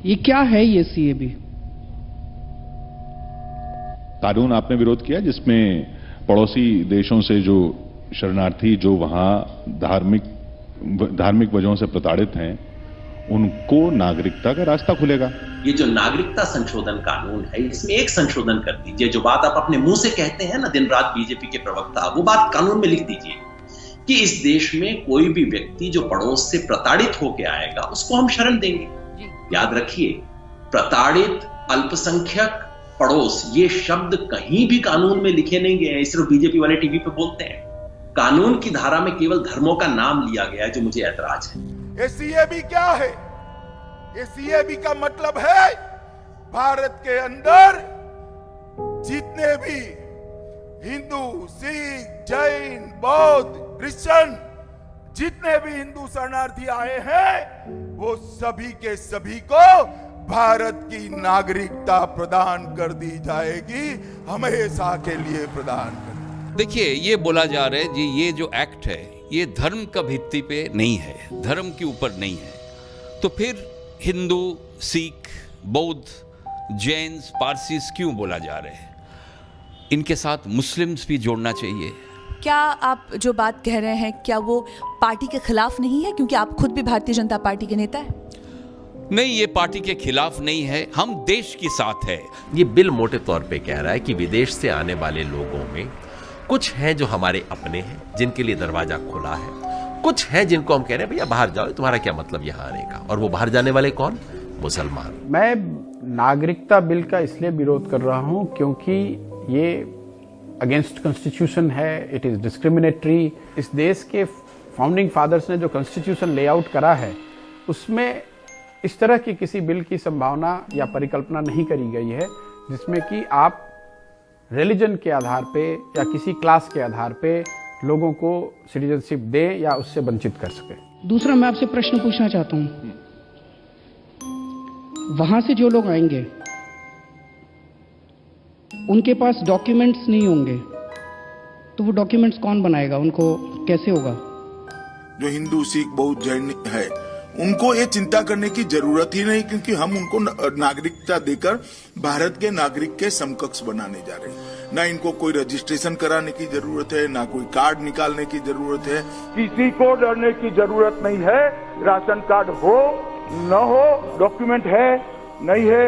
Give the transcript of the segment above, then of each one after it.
ये क्या है ये सीएबी? कानून आपने विरोध किया जिसमें पड़ोसी देशों से जो शरणार्थी जो वहां धार्मिक वजहों से प्रताड़ित हैं उनको नागरिकता का रास्ता खुलेगा। ये जो नागरिकता संशोधन कानून है इसमें एक संशोधन कर दीजिए, जो बात आप अपने मुंह से कहते हैं ना दिन रात बीजेपी के प्रवक्ता, वो बात कानून में लिख दीजिए कि इस देश में कोई भी व्यक्ति जो पड़ोस से प्रताड़ित होकर आएगा उसको हम शरण देंगे। याद रखिए, प्रताड़ित, अल्पसंख्यक, पड़ोस, ये शब्द कहीं भी कानून में लिखे नहीं गए हैं, सिर्फ बीजेपी वाले टीवी पे बोलते हैं। कानून की धारा में केवल धर्मों का नाम लिया गया है, जो मुझे ऐतराज है। ये सीएबी क्या है? ये सीएबी का मतलब है भारत के अंदर जितने भी हिंदू, सिख, जैन, बौद्ध, क्रिश्चियन, जितने भी हिंदू शरणार्थी आए हैं वो सभी के सभी को भारत की नागरिकता प्रदान कर दी जाएगी, हमेशा के लिए प्रदान कर। देखिए, ये बोला जा रहा है जी, ये जो एक्ट है ये धर्म का भित्ति पे नहीं है, धर्म के ऊपर नहीं है, तो फिर हिंदू, सिख, बौद्ध, जैन, पारसीस क्यों बोला जा रहा है? इनके साथ मुस्लिम्स भी जोड़ना चाहिए। क्या आप जो बात कह रहे हैं क्या वो पार्टी के खिलाफ नहीं है, क्योंकि आप खुद भी भारतीय जनता पार्टी के नेता हैं? नहीं, ये पार्टी के खिलाफ नहीं है, हम देश के साथ है। ये बिल मोटे तौर पे कह रहा है कि विदेश से आने वाले लोगों में कुछ हैं जो हमारे अपने हैं, जिनके लिए दरवाजा खुला है, कुछ हैं जिनको हम कह रहे हैं भैया बाहर जाओ, तुम्हारा क्या मतलब यहाँ आने का। और वो बाहर जाने वाले कौन? मुसलमान। मैं नागरिकता बिल का इसलिए विरोध कर रहा हूँ क्योंकि ये अगेंस्ट कॉन्स्टिट्यूशन है, इट इज डिस्क्रिमिनेटरी। इस देश के फाउंडिंग फादर्स ने जो कॉन्स्टिट्यूशन लेआउट करा है उसमें इस तरह की किसी बिल की संभावना या परिकल्पना नहीं करी गई है जिसमें कि आप रिलीजन के आधार पे या किसी क्लास के आधार पे लोगों को सिटीजनशिप दे या उससे वंचित कर सके। दूसरा, मैं आपसे प्रश्न पूछना चाहता हूं, वहां से जो लोग आएंगे उनके पास डॉक्यूमेंट्स नहीं होंगे, तो वो डॉक्यूमेंट्स कौन बनाएगा? उनको कैसे होगा? जो हिंदू, सिख, बौद्ध, जैन है उनको ये चिंता करने की जरूरत ही नहीं, क्योंकि हम उनको नागरिकता देकर भारत के नागरिक के समकक्ष बनाने जा रहे हैं। ना इनको कोई रजिस्ट्रेशन कराने की जरूरत है, ना कोई कार्ड निकालने की जरूरत है, किसी को डरने की जरूरत नहीं है। राशन कार्ड हो न हो, डॉक्यूमेंट है नहीं है,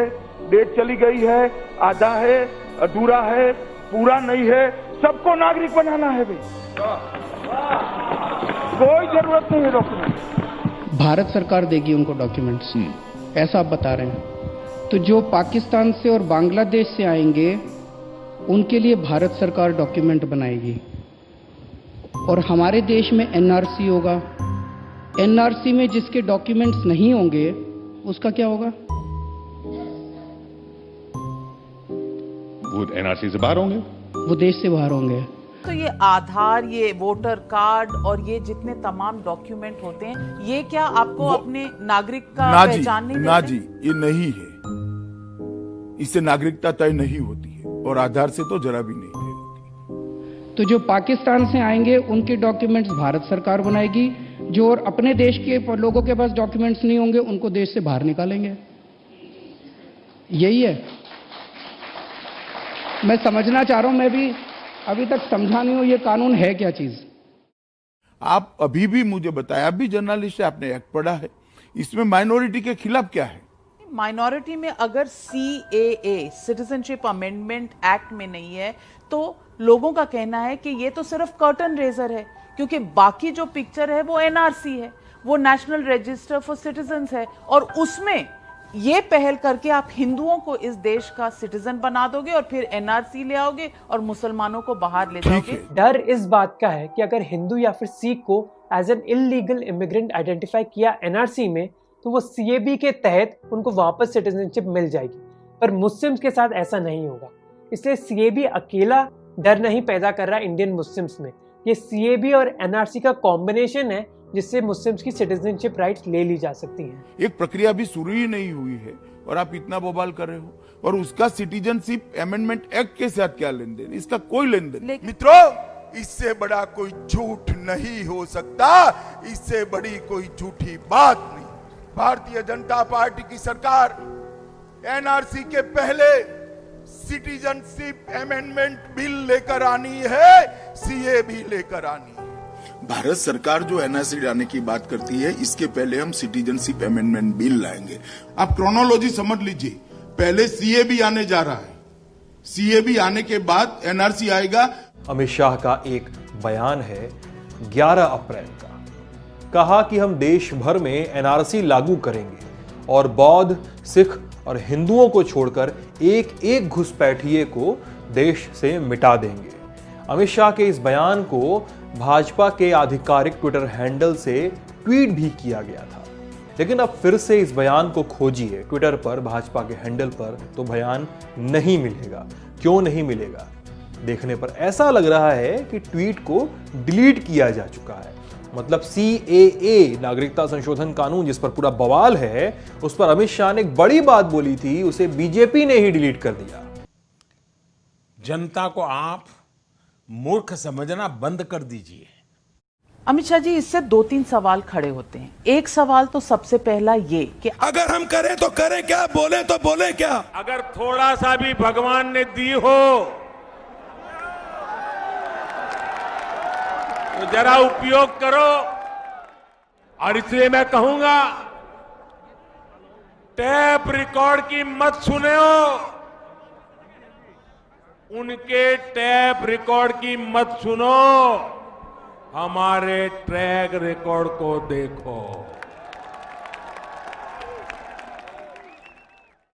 डेट चली गई है, आधा है, अधूरा है, पूरा नहीं है, सबको नागरिक बनाना है भाई, कोई जरूरत नहीं है डॉक्यूमेंट। भारत सरकार देगी उनको डॉक्यूमेंट्स, ऐसा आप बता रहे हैं। तो जो पाकिस्तान से और बांग्लादेश से आएंगे उनके लिए भारत सरकार डॉक्यूमेंट बनाएगी, और हमारे देश में एनआरसी होगा। एनआरसी में जिसके डॉक्यूमेंट्स नहीं होंगे उसका क्या होगा? वो एनआरसी से बाहर होंगे, वो देश से बाहर होंगे। तो ये आधार, ये वोटर कार्ड और ये जितने तमाम डॉक्यूमेंट होते हैं, ये क्या आपको अपने नागरिक का पहचान नहीं देते? ना जी, ये नहीं है, इससे नागरिकता तय नहीं होती है और आधार से तो जरा भी नहीं तय होती। तो जो पाकिस्तान से आएंगे उनके डॉक्यूमेंट्स भारत सरकार बनाएगी, जो और अपने देश के लोगों के पास डॉक्यूमेंट्स नहीं होंगे उनको देश से बाहर निकालेंगे। यही है, मैं समझना चाह रहा हूं, मैं भी अभी तक समझा नहीं हूं ये कानून है क्या चीज। आप अभी भी मुझे बताया, आप भी जर्नलिस्ट है, आपने एक्ट पढ़ा है, इसमें माइनॉरिटी के खिलाफ क्या है? माइनॉरिटी में अगर CAA, सिटीजनशिप अमेंडमेंट एक्ट में नहीं है, तो लोगों का कहना है कि ये तो सिर्फ कर्टन रेजर है, क्योंकि बाकी जो पिक्चर है वो NRC है, वो नेशनल रजिस्टर फॉर सिटीजन्स है, और उसमें ये पहल करके आप हिंदुओं को इस देश का सिटीजन बना दोगे और फिर NRC ले आओगे और मुसलमानों को बाहर ले जाओगे। डर इस बात का है कि अगर हिंदू या फिर सिख को as an illegal immigrant identify किया NRC में, तो वो CAB के तहत उनको वापस सिटीजनशिप मिल जाएगी, पर मुस्लिम्स के साथ ऐसा नहीं होगा। इसलिए CAB अकेला डर नहीं पैदा कर रहा इंडियन मुस्लिम्स में, ये CAB और NRC का कॉम्बिनेशन है जिससे मुस्लिम्स की सिटीजनशिप राइट्स ले ली जा सकती हैं। एक प्रक्रिया भी शुरू ही नहीं हुई है और आप इतना बवाल कर रहे हो, और उसका सिटीजनशिप अमेंडमेंट एक्ट के साथ क्या लेन देन? इसका कोई लेन देन। मित्रों, इससे बड़ा कोई झूठ नहीं हो सकता, इससे बड़ी कोई झूठी बात नहीं। भारतीय जनता पार्टी की सरकार एनआरसी के पहले सिटीजनशिप अमेंडमेंट बिल लेकर आनी है, सीए भी लेकर आनी है। भारत सरकार जो एनआरसी लाने की बात करती है, इसके पहले हम सिटीजनशिप अमेंडमेंट बिल लाएंगे। आप क्रोनोलॉजी समझ लीजिए, पहले सीए भी आने जा रहा है, सीए भी आने के बाद एनआरसी आएगा। अमित शाह का एक बयान है 11 अप्रैल का, कहा कि हम देश भर में एनआरसी लागू करेंगे और बौद्ध, सिख और हिंदुओं को छोड़कर एक एक घुसपैठिए को देश से मिटा देंगे। अमित शाह के इस बयान को भाजपा के आधिकारिक ट्विटर हैंडल से ट्वीट भी किया गया था, लेकिन अब फिर से इस बयान को खोजिए ट्विटर पर, भाजपा के हैंडल पर, तो बयान नहीं मिलेगा। क्यों नहीं मिलेगा? देखने पर ऐसा लग रहा है कि ट्वीट को डिलीट किया जा चुका है। मतलब सीएए, नागरिकता संशोधन कानून, जिस पर पूरा बवाल है, उस पर अमित शाह ने एक बड़ी बात बोली थी, उसे बीजेपी ने ही डिलीट कर दिया। जनता को आप मूर्ख समझना बंद कर दीजिए। अमित शाह जी, इससे 2-3 सवाल खड़े होते हैं। एक सवाल तो सबसे पहला ये कि अगर हम करें तो करें क्या, बोले तो बोले क्या? अगर थोड़ा सा भी भगवान ने दी हो तो जरा उपयोग करो। और इसलिए मैं कहूंगा, टैप रिकॉर्ड की मत सुनो, उनके टैप रिकॉर्ड की मत सुनो, हमारे ट्रैक रिकॉर्ड को देखो।